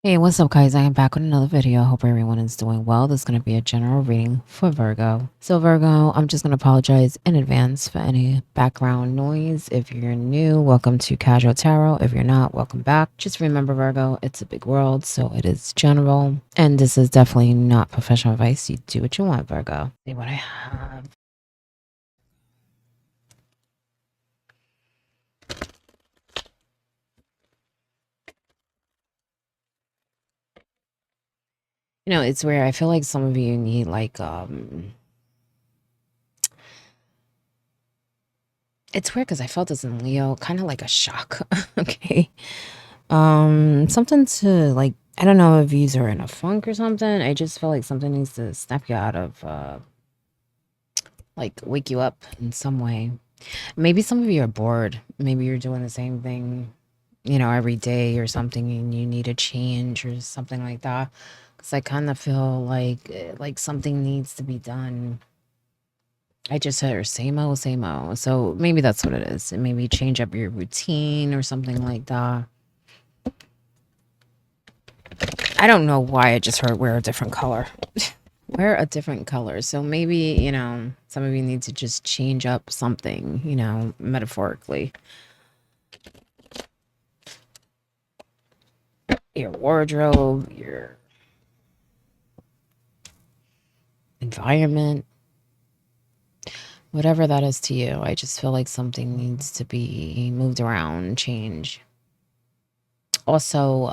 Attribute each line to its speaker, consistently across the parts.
Speaker 1: Hey, what's up, guys? I am back with another video. I hope everyone is doing well. This is going to be a general reading for Virgo. So, Virgo, I'm just going to apologize in advance for any background noise. If you're new, welcome to Casual Tarot. If you're not, welcome back. Just remember, Virgo, it's a big world, so it is general. And this is definitely not professional advice. You do what you want, Virgo. See what I have. You know, it's weird. I feel like some of you need it's weird because I felt this in Leo, kind of like a shock. Okay. Something to like, I don't know if yous are in a funk or something. I just feel like something needs to snap you out of like wake you up in some way. Maybe some of you are bored. Maybe you're doing the same thing, every day or something and you need a change or something like that. Cause I kind of feel like something needs to be done. I just heard same old, same old. So maybe that's what it is. Maybe change up your routine or something like that. I don't know why I just heard wear a different color. Wear a different color. So maybe, some of you need to just change up something, metaphorically. Your wardrobe, your environment, whatever that is to you. I just feel like something needs to be moved around, change. Also,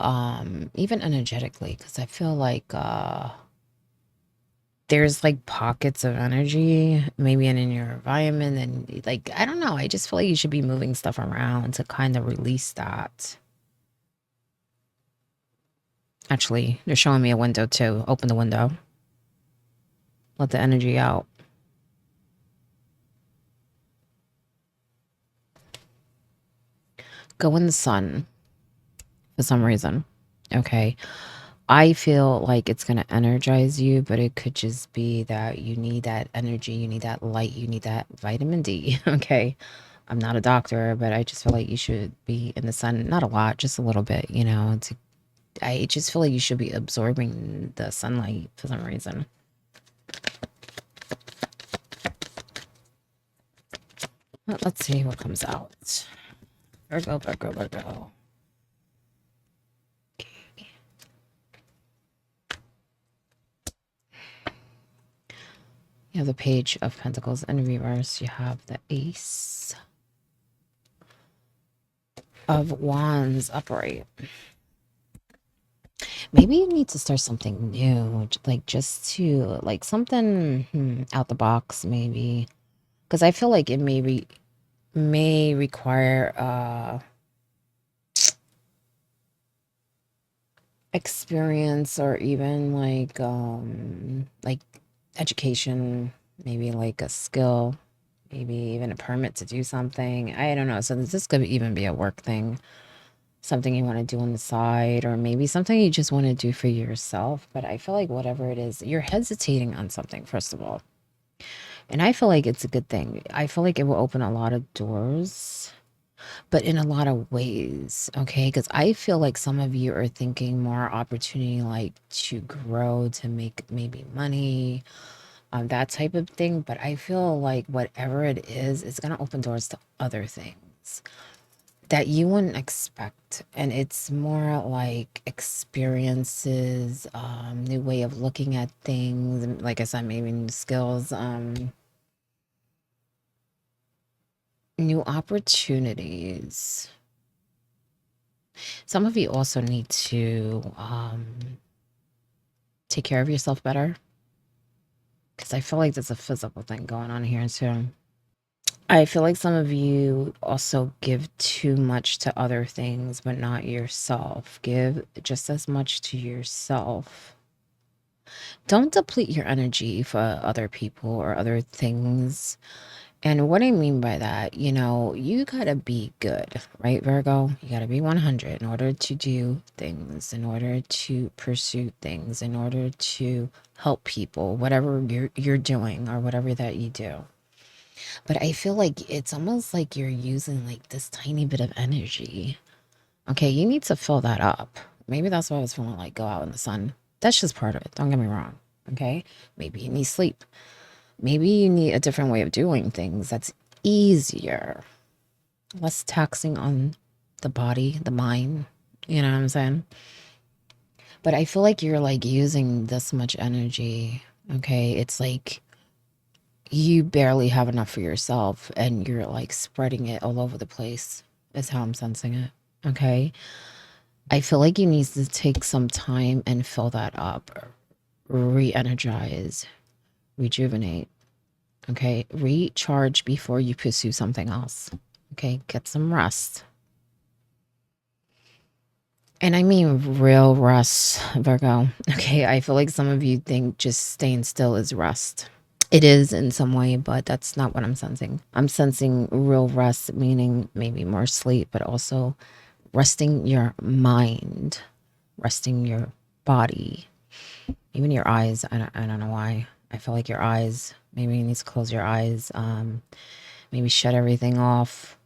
Speaker 1: even energetically, because I feel like there's like pockets of energy maybe in your environment, and like I don't know, I just feel like you should be moving stuff around to kind of release that. Actually, they're showing me a window too. Open the window, let the energy out. Go in the sun for some reason. Okay, I feel like it's going to energize you, but it could just be that you need that energy, you need that light, you need that vitamin D. Okay, I'm not a doctor, but I just feel like you should be in the sun, not a lot, just a little bit, I just feel like you should be absorbing the sunlight for some reason. Let's see what comes out. Virgo, Virgo, Virgo. Okay. You have the Page of Pentacles in reverse. You have the Ace of Wands upright. Maybe you need to start something new, like just to like something out the box, maybe. Because I feel like it may require experience or even like education, maybe like a skill, maybe even a permit to do something. I don't know. So this could even be a work thing, something you want to do on the side, or maybe something you just want to do for yourself. But I feel like whatever it is, you're hesitating on something, first of all. And I feel like it's a good thing. I feel like it will open a lot of doors, but in a lot of ways, okay? Because I feel like some of you are thinking more opportunity, like to grow, to make maybe money, that type of thing. But I feel like whatever it is, it's going to open doors to other things that you wouldn't expect. And it's more like experiences, new way of looking at things, and like I said, maybe new skills, new opportunities. Some of you also need to take care of yourself better, because I feel like there's a physical thing going on here too. I feel like some of you also give too much to other things, but not yourself. Give just as much to yourself. Don't deplete your energy for other people or other things. And what I mean by that, you gotta be good, right, Virgo? You gotta be 100 in order to do things, in order to pursue things, in order to help people, whatever you're doing or whatever that you do. But I feel like it's almost like you're using like this tiny bit of energy. Okay, you need to fill that up. Maybe that's why I was feeling like go out in the sun. That's just part of it. Don't get me wrong. Okay. Maybe you need sleep. Maybe you need a different way of doing things that's easier, less taxing on the body, the mind. You know what I'm saying? But I feel like you're like using this much energy. Okay. It's like you barely have enough for yourself and you're like spreading it all over the place, is how I'm sensing it. Okay. I feel like you need to take some time and fill that up, re energize, rejuvenate. Okay. Recharge before you pursue something else. Okay. Get some rest. And I mean real rest, Virgo. Okay. I feel like some of you think just staying still is rest. It is in some way, but that's not what I'm sensing. I'm sensing real rest, meaning maybe more sleep, but also resting your mind, resting your body, even your eyes. I don't know why. I feel like your eyes, maybe you need to close your eyes, maybe shut everything off,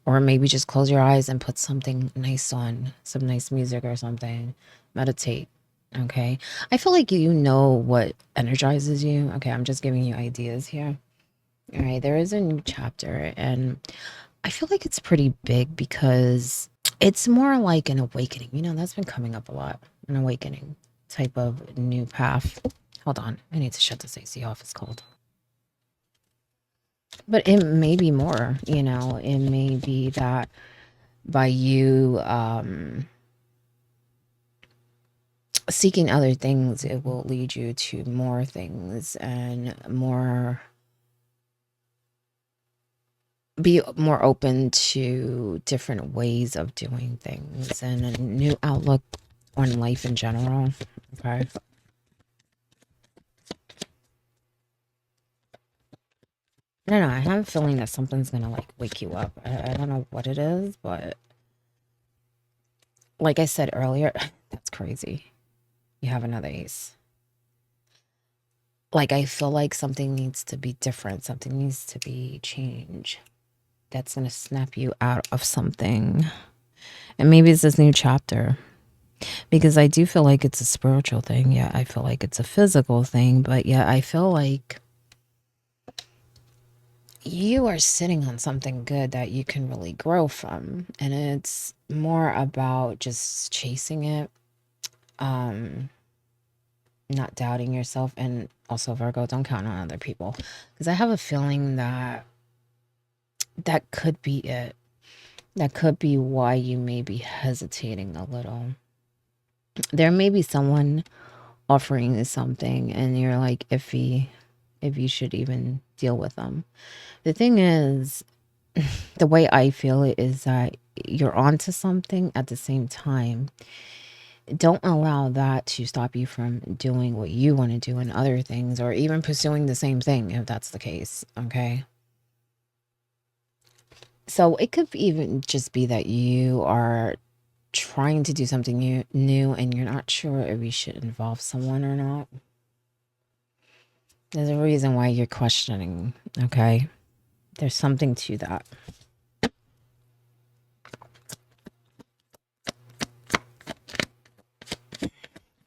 Speaker 1: or maybe just close your eyes and put something nice on, some nice music or something. Meditate. Okay. I feel like you know what energizes you. Okay. I'm just giving you ideas here. All right. There is a new chapter, and I feel like it's pretty big because it's more like an awakening. You know, that's been coming up a lot. An awakening type of new path. Hold on. I need to shut this AC off. It's cold. But it may be more, you know, it may be that by you seeking other things, it will lead you to more things and be more open to different ways of doing things and a new outlook on life in general. Okay. I don't know. I have a feeling that something's gonna like wake you up. I don't know what it is, but like I said earlier, that's crazy. You have another ace. Like I feel like something needs to be different. Something needs to be changed. That's gonna snap you out of something. And maybe it's this new chapter. Because I do feel like it's a spiritual thing. Yeah, I feel like it's a physical thing. But yeah, I feel like you are sitting on something good that you can really grow from. And it's more about just chasing it, not doubting yourself. And also, Virgo, don't count on other people. Because I have a feeling that that could be it. That could be why you may be hesitating a little. There may be someone offering you something and you're like iffy if you should even deal with them. The thing is, the way I feel it is that you're onto something at the same time. Don't allow that to stop you from doing what you want to do and other things, or even pursuing the same thing if that's the case. Okay. So it could even just be that you are trying to do something new and you're not sure if you should involve someone or not. There's a reason why you're questioning. Okay. There's something to that.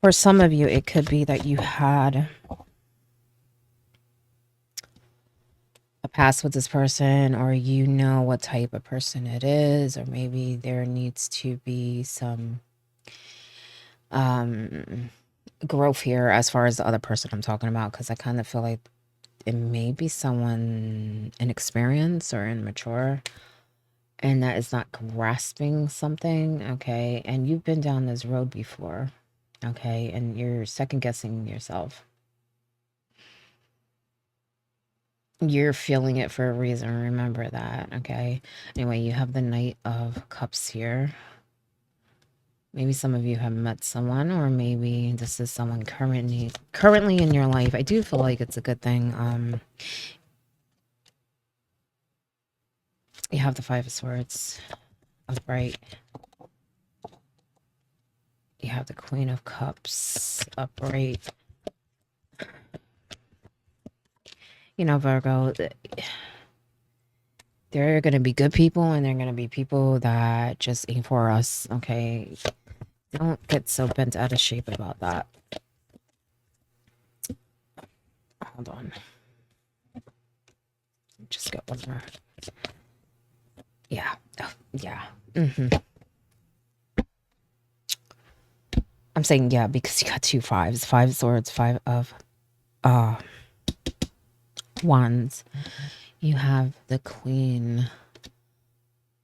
Speaker 1: For some of you, it could be that you had a past with this person, or you know what type of person it is, or maybe there needs to be some growth here as far as the other person I'm talking about, because I kind of feel like it may be someone inexperienced or immature and that is not grasping something. Okay. And you've been down this road before. Okay. And you're second guessing yourself. You're feeling it for a reason. Remember that. Okay. Anyway, you have the Knight of Cups here. Maybe some of you have met someone, or maybe this is someone currently in your life. I do feel like it's a good thing. You have the Five of Swords upright. You have the Queen of Cups upright. You know, Virgo, there are going to be good people and there are going to be people that just ain't for us, okay? Don't get so bent out of shape about that. Hold on. Just get one more. Yeah. Oh, yeah. I'm saying yeah because you got 2 5s. 5 swords, 5 of wands. You have the Queen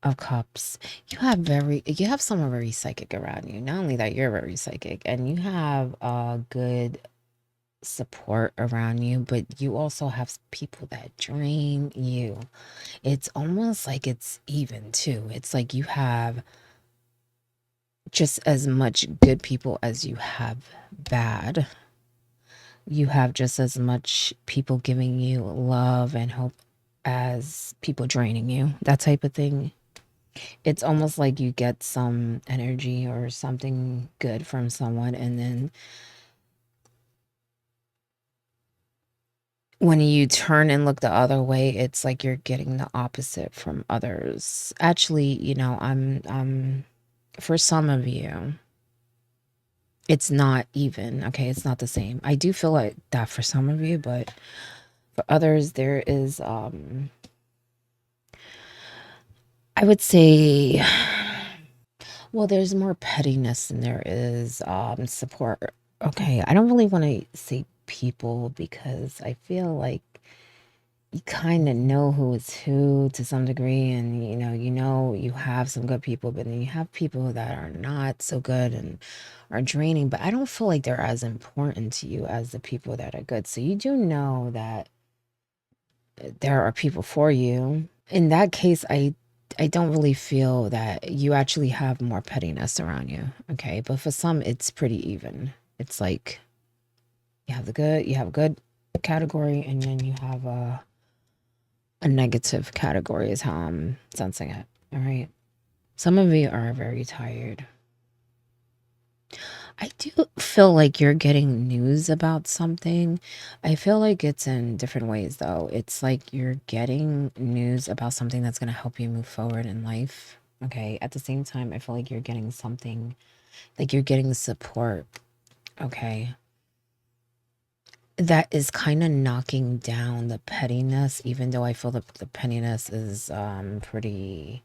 Speaker 1: of Cups. You have someone very psychic around you. Not only that, you're very psychic, and you have good support around you, but you also have people that drain you. It's almost like it's even too. It's like you have just as much good people as you have bad. You have just as much people giving you love and hope as people draining you, that type of thing. It's almost like you get some energy or something good from someone, and then when you turn and look the other way, it's like you're getting the opposite from others. Actually, I'm for some of you, it's not even, okay? It's not the same. I do feel like that for some of you, but for others, there is, I would say, well, there's more pettiness than there is support. Okay, I don't really want to say people because I feel like you kind of know who is who to some degree, and you have some good people, but then you have people that are not so good and are draining, but I don't feel like they're as important to you as the people that are good. So you do know that there are people for you. In that case, I don't really feel that you actually have more pettiness around you. Okay, but for some it's pretty even. It's like you have a good category, and then you have a negative category is how I'm sensing it. All right. Some of you are very tired. I do feel like you're getting news about something. I feel like it's in different ways, though. It's like you're getting news about something that's going to help you move forward in life. Okay. At the same time, I feel like you're getting something, like you're getting support. Okay. That is kind of knocking down the pettiness, even though I feel that the pettiness is pretty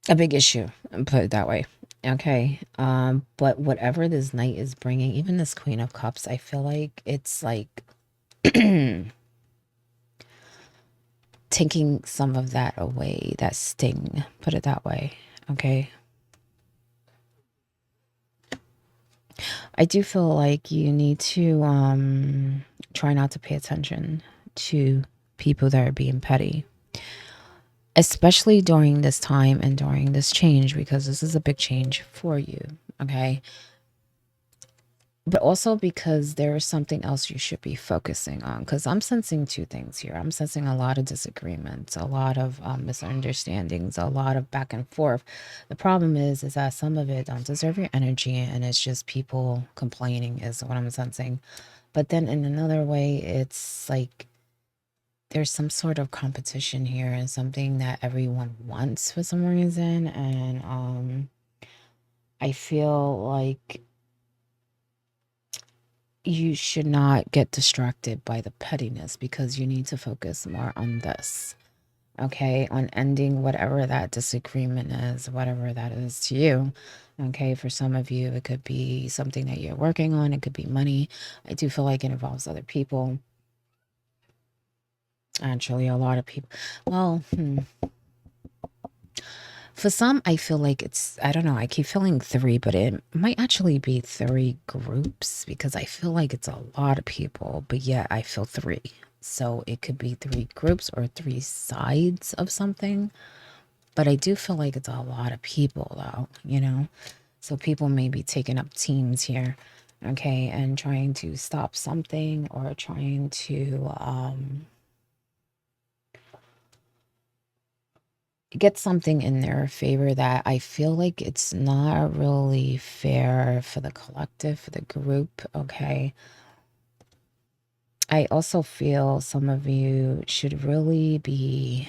Speaker 1: a big issue, put it that way. Okay. But whatever this knight is bringing, even this Queen of Cups, I feel like it's like taking some of that away, that sting, put it that way. Okay. I do feel like you need to try not to pay attention to people that are being petty, especially during this time and during this change, because this is a big change for you. Okay. But also because there is something else you should be focusing on, because I'm sensing two things here. I'm sensing a lot of disagreements, a lot of misunderstandings, a lot of back and forth. The problem is that some of it don't deserve your energy, and it's just people complaining is what I'm sensing. But then in another way, it's like there's some sort of competition here and something that everyone wants for some reason. And I feel like you should not get distracted by the pettiness, because you need to focus more on this, okay? On ending whatever that disagreement is, whatever that is to you, okay? For some of you, it could be something that you're working on. It could be money. I do feel like it involves other people. Actually, a lot of people. Well, for some, I feel like it's, I don't know, I keep feeling 3, but it might actually be 3 groups, because I feel like it's a lot of people, but yet I feel 3. So it could be 3 groups or 3 sides of something, but I do feel like it's a lot of people though. So people may be taking up teams here, okay, and trying to stop something, or trying to get something in their favor that I feel like it's not really fair for the collective, for the group, okay? I also feel some of you should really be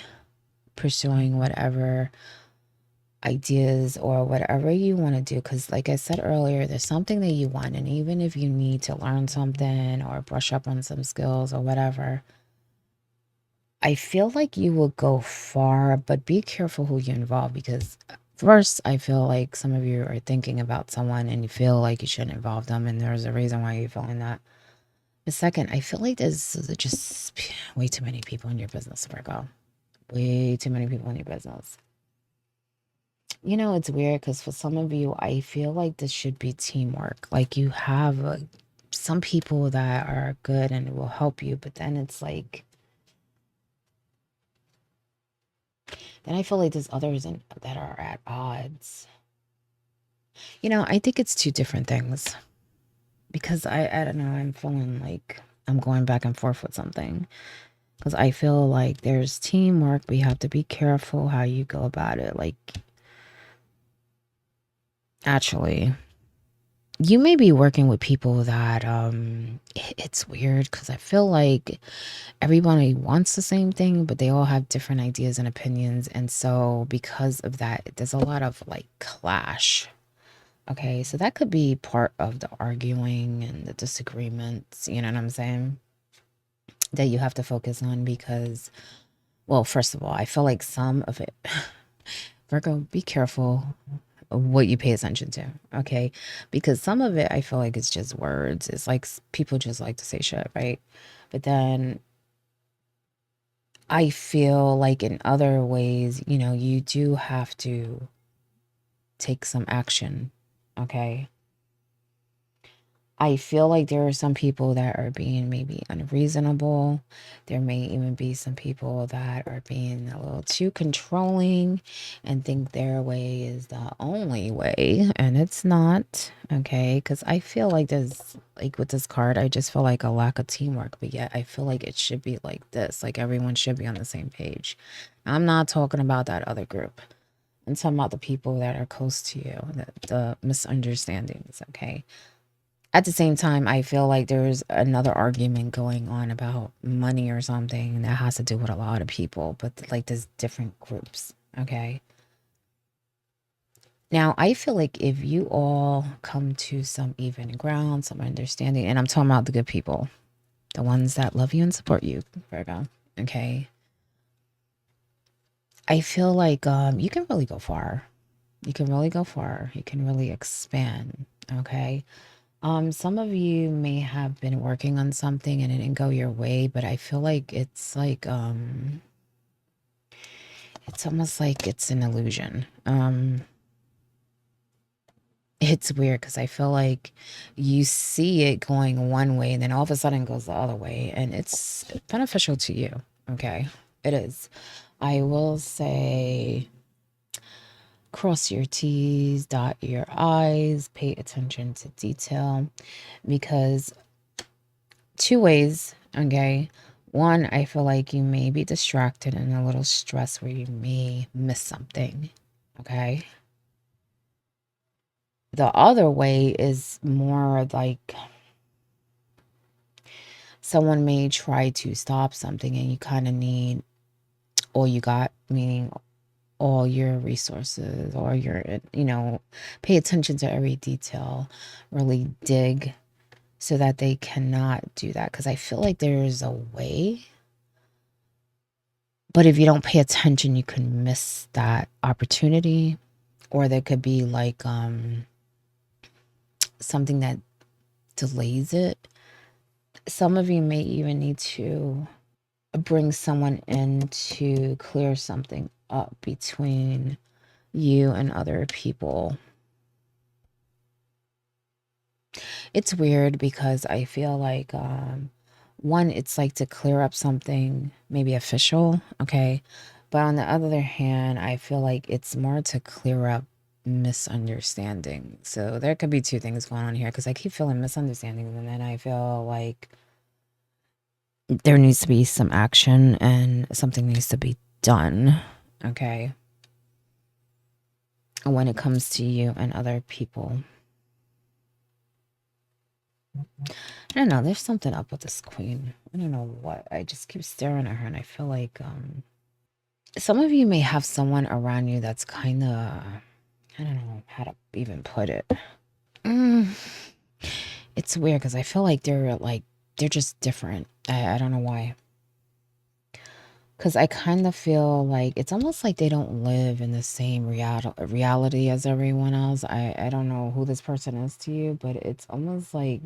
Speaker 1: pursuing whatever ideas or whatever you want to do. Because like I said earlier, there's something that you want. And even if you need to learn something or brush up on some skills or whatever, I feel like you will go far, but be careful who you involve because first, I feel like some of you are thinking about someone and you feel like you shouldn't involve them, and there's a reason why you're feeling that. But second, I feel like there's just way too many people in your business, Virgo. Way too many people in your business. You know, it's weird because for some of you, I feel like this should be teamwork. Like you have some people that are good and will help you, but then it's like, then I feel like there's others that are at odds. You know, I think it's two different things because I don't know, I'm feeling like I'm going back and forth with something because I feel like there's teamwork, but you have to be careful how you go about it. Like, actually, you may be working with people that it's weird because I feel like everybody wants the same thing, but they all have different ideas and opinions, and so because of that, there's a lot of like clash. Okay, so that could be part of the arguing and the disagreements, you know what I'm saying? That you have to focus on because, well, first of all, I feel like some of it, Virgo, be careful of what you pay attention to, okay? Because some of it, I feel like it's just words. It's like people just like to say shit, right? But then I feel like in other ways, you know, you do have to take some action, okay? I feel like there are some people that are being maybe unreasonable. There may even be some people that are being a little too controlling and think their way is the only way, and it's not, okay? Because I feel like there's, like with this card, I just feel like a lack of teamwork, but yet I feel like it should be like this. Like everyone should be on the same page. I'm not talking about that other group. I'm talking about the people that are close to you, the misunderstandings, okay? At the same time, I feel like there's another argument going on about money or something that has to do with a lot of people, but like there's different groups. Okay. Now, I feel like if you all come to some even ground, some understanding, and I'm talking about the good people, the ones that love you and support you, Virgo. Okay. I feel like you can really go far. You can really go far. You can really expand. Okay. Some of you may have been working on something and it didn't go your way, but I feel like it's almost like it's an illusion. It's weird because I feel like you see it going one way and then all of a sudden it goes the other way, and it's beneficial to you. Okay, it is. I will say cross your T's, dot your I's, pay attention to detail because two ways, okay? One, I feel like you may be distracted and a little stressed where you may miss something, okay? The other way is more like someone may try to stop something and you kind of need all you got, meaning all your resources or your, pay attention to every detail, really dig so that they cannot do that. Because I feel like there's a way. But if you don't pay attention, you can miss that opportunity, or there could be like something that delays it. Some of you may even need to bring someone in to clear something up between you and other people. It's weird because I feel like one, it's like to clear up something maybe official, okay? But on the other hand, I feel like it's more to clear up misunderstanding. So there could be two things going on here because I keep feeling misunderstandings and then I feel like there needs to be some action and something needs to be done, okay? When it comes to you and other people. I don't know. There's something up with this queen. I don't know what. I just keep staring at her and I feel like Some of you may have someone around you that's kind of, I don't know how to even put it. Mm, it's weird because I feel like they're just different. I don't know why. Because I kind of feel like it's almost like they don't live in the same reality as everyone else. I don't know who this person is to you, but it's almost like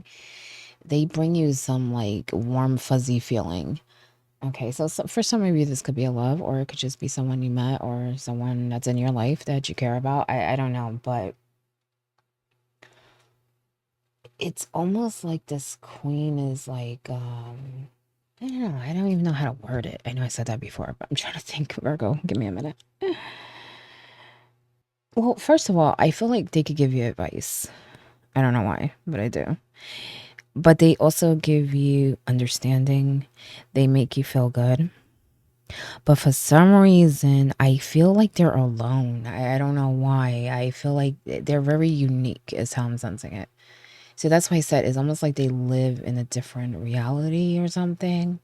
Speaker 1: they bring you some like warm, fuzzy feeling. Okay, so for some of you, this could be a love, or it could just be someone you met, or someone that's in your life that you care about. I don't know, but it's almost like this queen is like, I don't know. I don't even know how to word it. I know I said that before, but I'm trying to think. Virgo, give me a minute. Well, first of all, I feel like they could give you advice. I don't know why, but I do. But they also give you understanding. They make you feel good. But for some reason, I feel like they're alone. I don't know why. I feel like they're very unique, is how I'm sensing it. So that's why I said it's almost like they live in a different reality or something.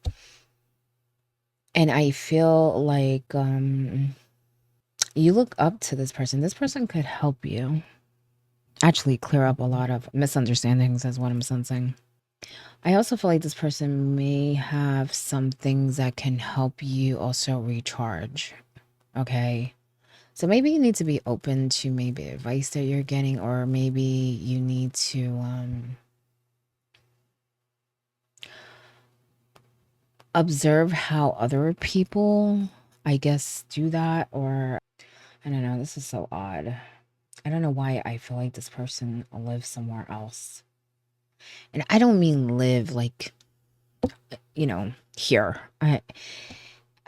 Speaker 1: And I feel like you look up to this person. This person could help you actually clear up a lot of misunderstandings, is what I'm sensing. I also feel like this person may have some things that can help you also recharge. Okay. So maybe you need to be open to maybe advice that you're getting, or maybe you need to observe how other people, I guess, do that. Or I don't know. This is so odd. I don't know why I feel like this person lives somewhere else. And I don't mean live like, here. I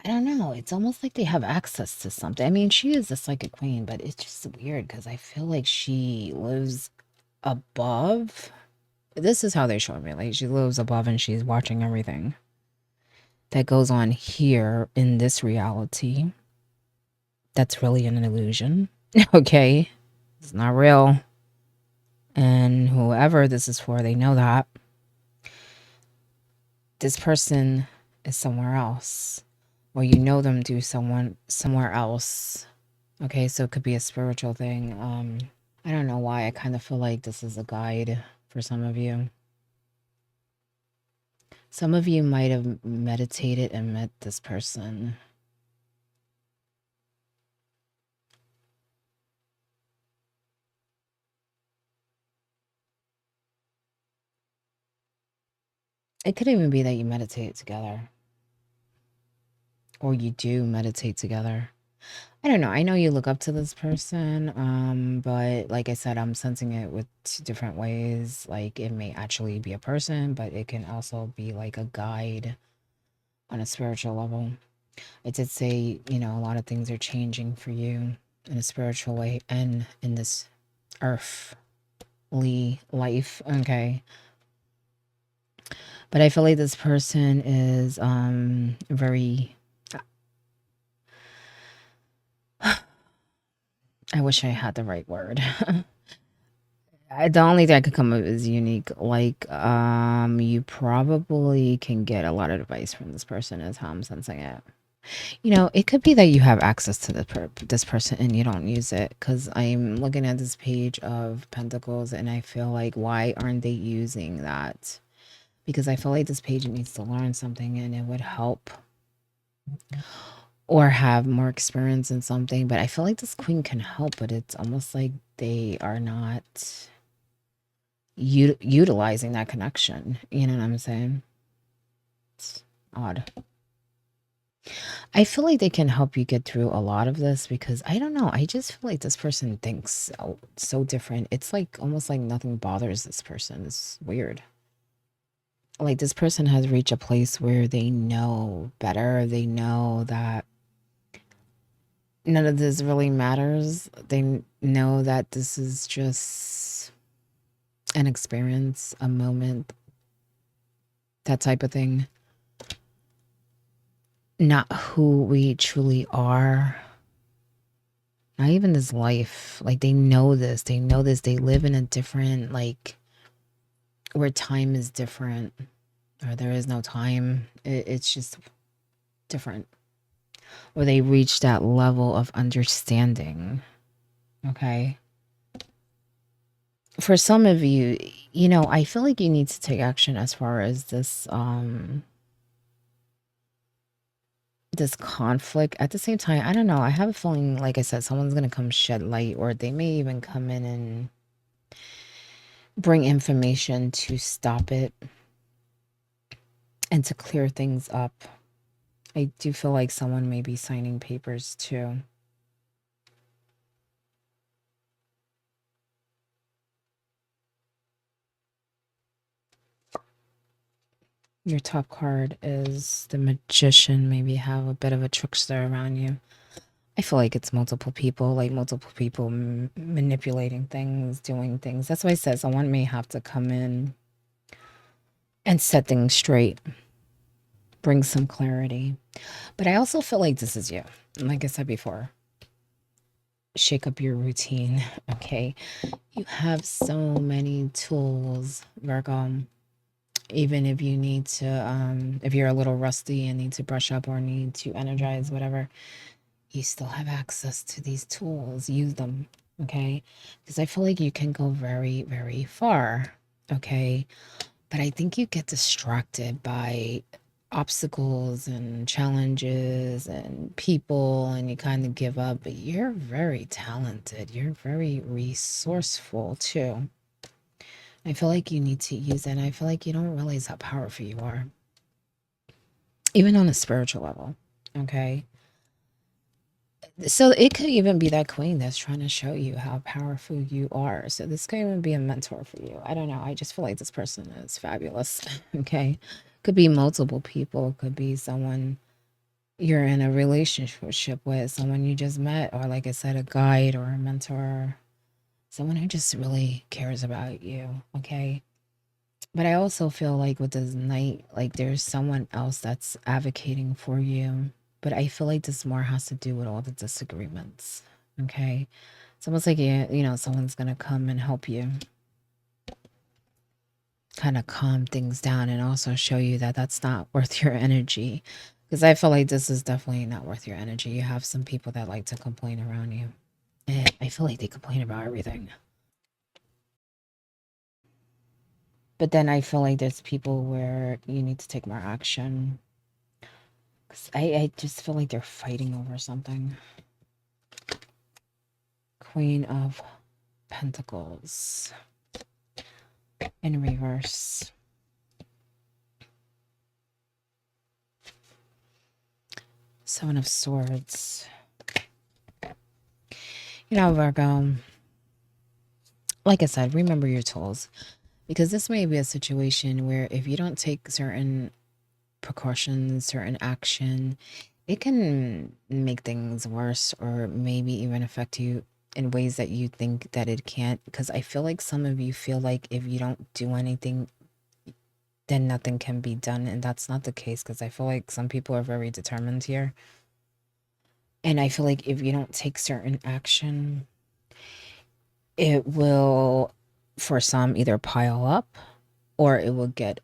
Speaker 1: don't know. It's almost like they have access to something. I mean, she is a psychic queen, but it's just weird because I feel like she lives above. This is how they show me. Like she lives above and she's watching everything that goes on here in this reality. That's really an illusion. Okay. It's not real. And whoever this is for, they know that. This person is somewhere else. Or you know them through someone somewhere else. Okay, so it could be a spiritual thing. I don't know why. I kind of feel like this is a guide for some of you. Some of you might have meditated and met this person. It could even be that you meditate together, or you do meditate together. I don't know. I know you look up to this person, but like I said, I'm sensing it with two different ways. Like it may actually be a person, but it can also be like a guide on a spiritual level. It did say, a lot of things are changing for you in a spiritual way and in this earthly life. Okay. But I feel like this person is very I wish I had the right word. The only thing I could come up with is unique. Like, you probably can get a lot of advice from this person, is how I'm sensing it. It could be that you have access to this person and you don't use it. Because I'm looking at this page of Pentacles and I feel like, why aren't they using that? Because I feel like this page needs to learn something and it would help, or have more experience in something. But I feel like this queen can help, but it's almost like they are not utilizing that connection. You know what I'm saying? It's odd. I feel like they can help you get through a lot of this because I don't know. I just feel like this person thinks so different. It's like almost like nothing bothers this person. It's weird. Like this person has reached a place where they know better. They know that none of this really matters. They know that this is just an experience, a moment, that type of thing. Not who we truly are. Not even this life. Like they know this. They know this. They live in a different, like, where time is different, or there is no time. It's just different. or they reach that level of understanding. Okay. For some of you, you know, I feel like you need to take action as far as this conflict. At the same time, I don't know. I have a feeling, like I said, someone's going to come shed light, or they may even come in and bring information to stop it and to clear things up. I do feel like someone may be signing papers too. Your top card is the Magician. Maybe have a bit of a trickster around you. I feel like it's multiple people, like multiple people manipulating things, doing things. That's why I said someone may have to come in and set things straight, bring some clarity. But I also feel like this is you. Like I said before, shake up your routine, okay? You have so many tools, Virgo. Even if you need to, if you're a little rusty and need to brush up or need to energize, whatever, you still have access to these tools. Use them, okay? Because I feel like you can go very, very far, okay? But I think you get distracted by obstacles and challenges and people, and you kind of give up. But you're very talented. You're very resourceful too. I feel like you need to use it, and I feel like you don't realize how powerful you are, even on a spiritual level, okay? So it could even be that queen that's trying to show you how powerful you are. So this could even be a mentor for you. I don't know. I just feel like this person is fabulous. Okay. Could be multiple people. Could be someone you're in a relationship with, someone you just met, or like I said, a guide or a mentor, someone who just really cares about you. Okay. But I also feel like with this knight, like there's someone else that's advocating for you. But I feel like this more has to do with all the disagreements. Okay. It's almost like, you know, someone's going to come and help you kind of calm things down and also show you that that's not worth your energy. Because I feel like this is definitely not worth your energy. You have some people that like to complain around you. And I feel like they complain about everything. But then I feel like there's people where you need to take more action. Because I just feel like they're fighting over something. Queen of Pentacles in reverse. Seven of Swords. You know, Virgo, like I said, remember your tools. Because this may be a situation where if you don't take certain precautions, certain action, it can make things worse or maybe even affect you in ways that you think that it can't. Because I feel like some of you feel like if you don't do anything, then nothing can be done. And that's not the case, because I feel like some people are very determined here. And I feel like if you don't take certain action, it will, for some, either pile up or it will get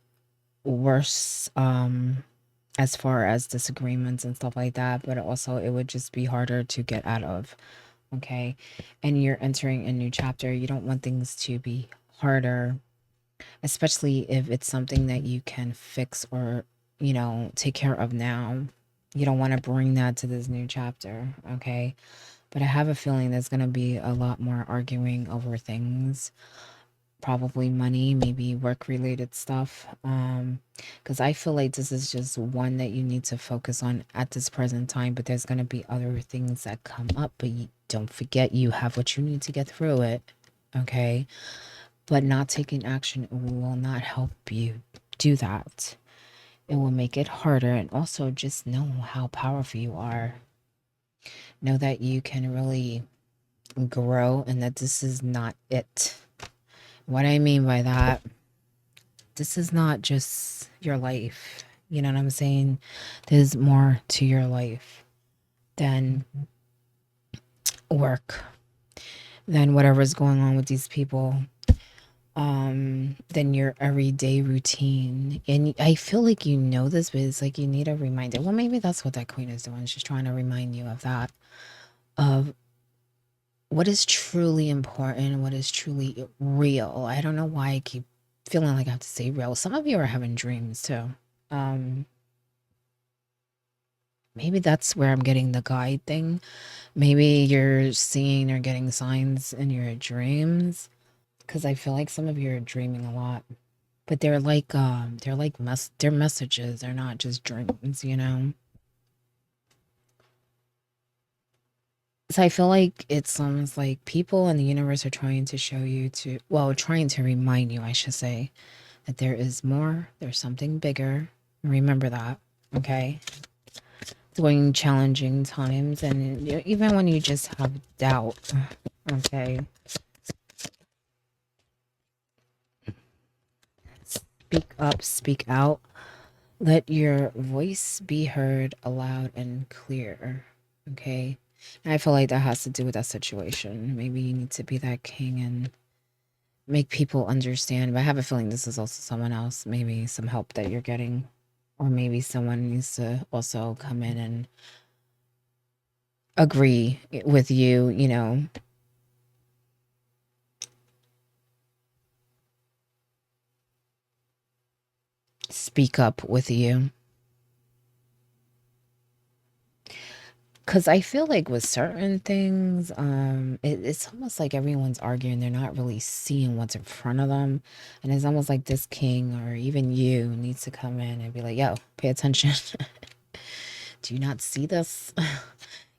Speaker 1: worse, as far as disagreements and stuff like that. But also it would just be harder to get out of. Okay. And you're entering a new chapter. You don't want things to be harder, especially if it's something that you can fix or, you know, take care of now. You don't want to bring that to this new chapter. Okay. But I have a feeling there's going to be a lot more arguing over things, probably money, maybe work related stuff. Because I feel like this is just one that you need to focus on at this present time, but there's going to be other things that come up. But you don't forget, you have what you need to get through it. Okay. But not taking action will not help you do that. It will make it harder. And also just know how powerful you are. Know that you can really grow and that this is not it. What I mean by that, this is not just your life. You know what I'm saying? There's more to your life than work, than whatever's going on with these people. than your everyday routine. And I feel like you know this, but it's like you need a reminder. Well, maybe that's what that queen is doing. She's trying to remind you of that, of what is truly important, what is truly real. I don't know why I keep feeling like I have to say real. Some of you are having dreams too. Um, Maybe that's where I'm getting the guide thing. Maybe you're seeing or getting signs in your dreams, because I feel like some of you are dreaming a lot. But they're messages. They're not just dreams, you know? So I feel like it's almost like people in the universe are trying to show you to, well, trying to remind you, I should say, that there is more, there's something bigger. Remember that, okay? During challenging times, and even when you just have doubt, okay? Speak up, speak out. Let your voice be heard aloud and clear, okay? And I feel like that has to do with that situation. Maybe you need to be that king and make people understand. But I have a feeling this is also someone else, maybe some help that you're getting, or maybe someone needs to also come in and agree with you, you know, speak up with you. Because I feel like with certain things, it's almost like everyone's arguing. They're not really seeing what's in front of them. And it's almost like this king or even you needs to come in and be like, yo, pay attention. Do you not see this?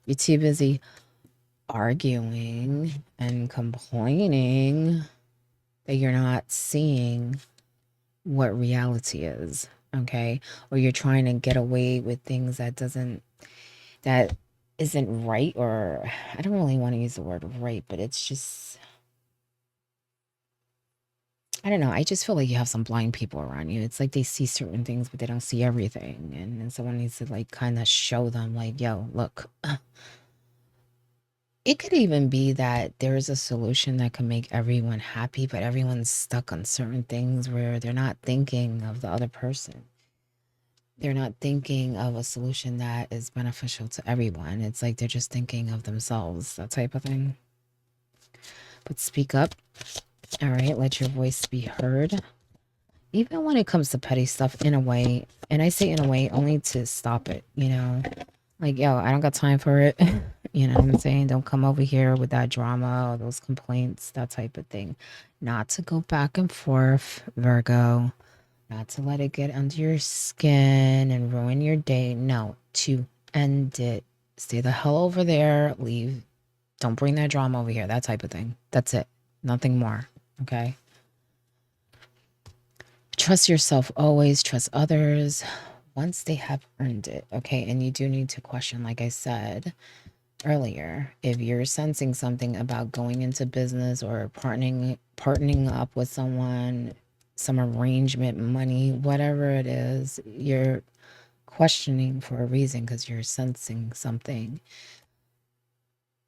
Speaker 1: You're too busy arguing and complaining that you're not seeing what reality is. Okay. Or you're trying to get away with things that isn't right, or I don't really want to use the word right, but it's just, I don't know. I just feel like you have some blind people around you. It's like they see certain things, but they don't see everything. And then someone needs to like kind of show them like, yo, look, it could even be that there is a solution that can make everyone happy, but everyone's stuck on certain things where they're not thinking of the other person. They're not thinking of a solution that is beneficial to everyone. It's like they're just thinking of themselves, that type of thing. But speak up. All right, let your voice be heard. Even when it comes to petty stuff, in a way, and I say in a way only to stop it, you know? Like, yo, I don't got time for it. You know what I'm saying? Don't come over here with that drama or those complaints, that type of thing. Not to go back and forth, Virgo. Not to let it get under your skin and ruin your day. No, to end it. Stay the hell over there. Leave. Don't bring that drama over here. That type of thing. That's it. Nothing more. Okay? Trust yourself always. Trust others once they have earned it. Okay? And you do need to question, like I said earlier, if you're sensing something about going into business or partnering up with someone, some arrangement, money, whatever it is, you're questioning for a reason because you're sensing something.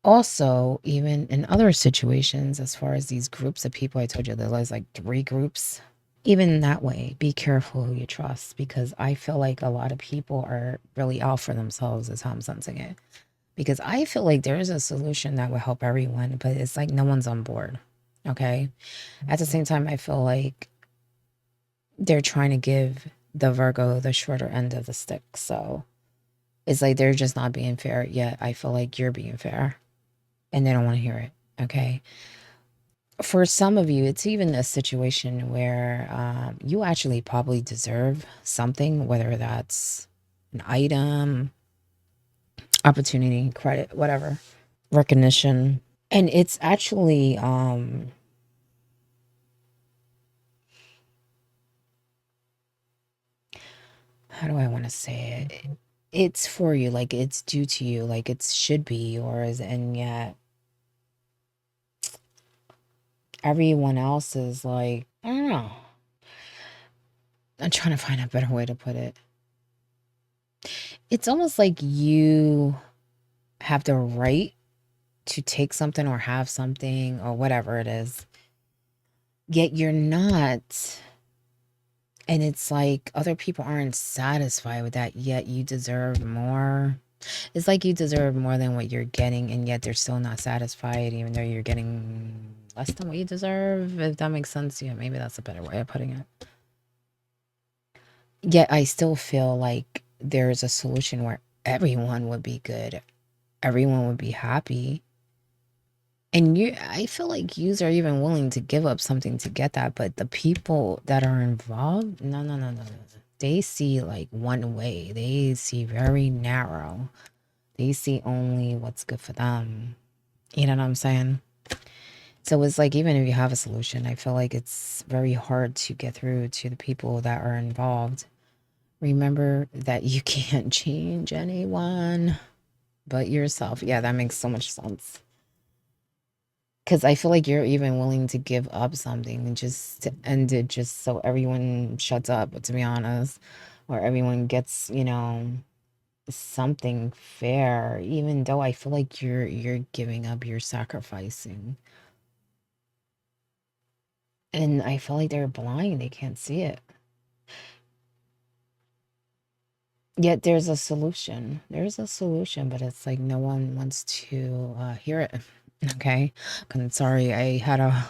Speaker 1: Also, even in other situations, as far as these groups of people, I told you there's like 3 groups. Even in that way, be careful who you trust, because I feel like a lot of people are really out for themselves, is how I'm sensing it. Because I feel like there is a solution that will help everyone, but it's like no one's on board. Okay. At the same time, I feel like they're trying to give the Virgo the shorter end of the stick. So it's like they're just not being fair, yet I feel like you're being fair and they don't want to hear it. Okay. For some of you, it's even a situation where you actually probably deserve something, whether that's an item, opportunity, credit, whatever, recognition. And it's actually, how do I want to say it? It's for you, like it's due to you, like it should be yours, and yet everyone else is like, I don't know. I'm trying to find a better way to put it. It's almost like you have the right to take something or have something or whatever it is, yet you're not. And it's like other people aren't satisfied with that, yet you deserve more. It's like you deserve more than what you're getting, and yet they're still not satisfied, even though you're getting less than what you deserve. If that makes sense, yeah, maybe that's a better way of putting it. Yet I still feel like there's a solution where everyone would be good, everyone would be happy. And I feel like yous are even willing to give up something to get that, but the people that are involved, no, no, no, no, no. They see like one way. They see very narrow. They see only what's good for them. You know what I'm saying? So it's like even if you have a solution, I feel like it's very hard to get through to the people that are involved. Remember that you can't change anyone but yourself. Yeah, that makes so much sense. Because I feel like you're even willing to give up something and just to end it just so everyone shuts up, to be honest, or everyone gets, something fair, even though I feel like you're giving up, you're sacrificing. And I feel like they're blind, they can't see it. Yet there's a solution. There's a solution, but it's like no one wants to hear it. Okay. I'm sorry, I had a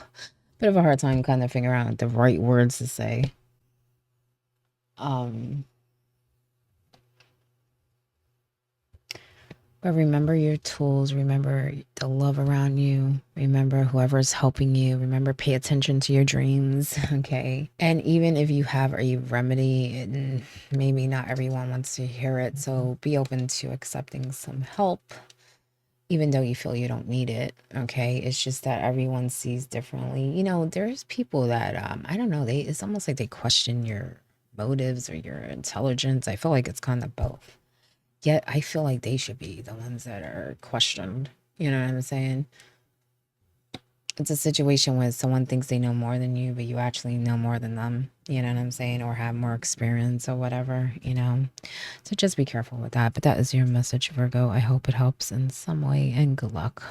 Speaker 1: bit of a hard time kind of figuring out the right words to say. Um, but remember your tools, remember the love around you, remember whoever's helping you, remember pay attention to your dreams, okay? And even if you have a remedy, and maybe not everyone wants to hear it, so be open to accepting some help, even though you feel you don't need it, okay? It's just that everyone sees differently. There's people that, I don't know, it's almost like they question your motives or your intelligence. I feel like it's kind of both. Yet I feel like they should be the ones that are questioned. You know what I'm saying? It's a situation where someone thinks they know more than you, but you actually know more than them. You know what I'm saying? Or have more experience or whatever. So just be careful with that. But that is your message, Virgo. I hope it helps in some way, and good luck.